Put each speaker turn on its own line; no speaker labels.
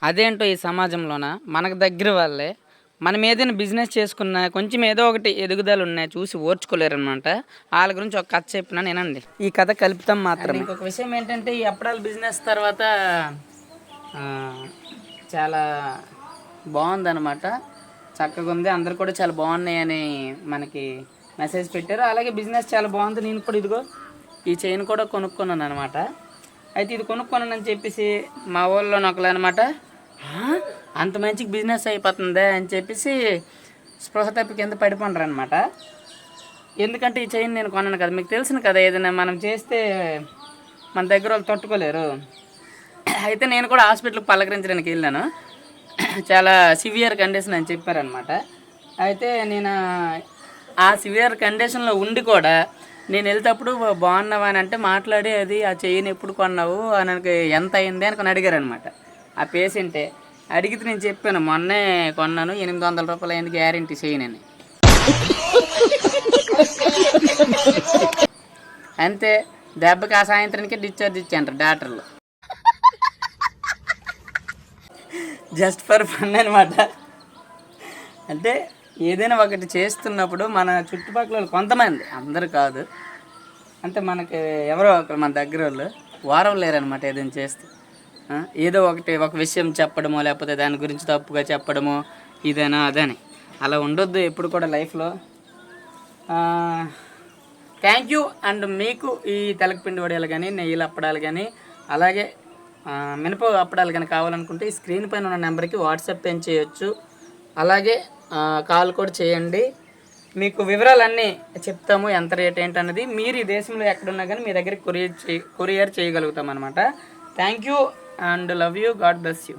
అదేంటో ఈ సమాజంలోన మనకు దగ్గర వాళ్ళే మనం ఏదైనా బిజినెస్ చేసుకున్నా కొంచెం ఏదో ఒకటి ఎదుగుదల ఉన్నాయి చూసి ఓర్చుకోలేరనమాట. వాళ్ళ గురించి ఒక కథ చెప్పినా నేనండి. ఈ కథ కలుపుతాం మాత్రం. ఇంకొక విషయం ఏంటంటే ఈ అప్పడాల బిజినెస్ తర్వాత ఆ, చాలా బాగుందనమాట. చక్కగా ఉంది, అందరు కూడా చాలా బాగున్నాయని మనకి మెసేజ్ పెట్టారు. అలాగే బిజినెస్ చాలా బాగుంది. నేను కూడా ఇదిగో ఈ చైన్ కూడా కొనుక్కున్నాను అనమాట. అయితే ఇది కొనుక్కున్నానని చెప్పేసి మా ఊళ్ళో నొక్కలు అనమాట, అంత మంచిగా బిజినెస్ అయిపోతుందే అని చెప్పేసి స్పృహ తప్పి కింద పడిపోండ్రు అనమాట. ఎందుకంటే ఈ చైన్ నేను కొన్నాను కదా, మీకు తెలిసిన కదా, ఏదైనా మనం చేస్తే మన దగ్గర వాళ్ళు తట్టుకోలేరు. అయితే నేను కూడా హాస్పిటల్కి పలకరించడానికి వెళ్ళాను. చాలా సివియర్ కండిషన్ అని చెప్పారనమాట. అయితే నేను ఆ సివియర్ కండిషన్లో ఉండి కూడా నేను వెళ్తేప్పుడు బాగున్నావా అని అంటే మాట్లాడి అది ఆ చైన్ ఎప్పుడు కొన్నావు అని ఎంత అయింది అని అడిగారనమాట. ఆ పేషెంటే అడిగితే నేను చెప్పాను మొన్నే కొన్నాను, 800 రూపాయలు అయింది, గ్యారెంటీ చైన్ అని. అంతే, దెబ్బకి ఆ సాయంత్రానికే డిశ్చార్జ్ ఇచ్చాంటారు డాక్టర్లు. జస్ట్ ఫర్ ఫన్ అనమాట. అంటే ఏదైనా ఒకటి చేస్తున్నప్పుడు మన చుట్టుపక్కల కొంతమంది, అందరు కాదు, అంటే మనకి ఎవరో ఒకరు మన దగ్గర వాళ్ళు వారం లేరనమాట. ఏదైనా చేస్తే ఏదో ఒకటి ఒక విషయం చెప్పడమో లేకపోతే దాని గురించి తప్పుగా చెప్పడమో ఇదేనా అదని అలా ఉండొద్దు ఎప్పుడు కూడా లైఫ్లో. Thank you. అండ్ మీకు ఈ తెలకపిండి వడియాలు కానీ నెయ్యిలు అప్పడాలు కానీ అలాగే మినప అప్పడాలు కానీ కావాలనుకుంటే ఈ స్క్రీన్ పైన ఉన్న నెంబర్కి వాట్సాప్ ఏం చేయొచ్చు, అలాగే కాల్ కూడా చేయండి. మీకు వివరాలన్నీ చెప్తాము, ఎంత రేట్ ఏంటన్నది. మీరు ఈ దేశంలో ఎక్కడున్నా కానీ మీ దగ్గరికి కొరియర్ చేయగలుగుతాం అనమాట. Thank you and love you, God bless you.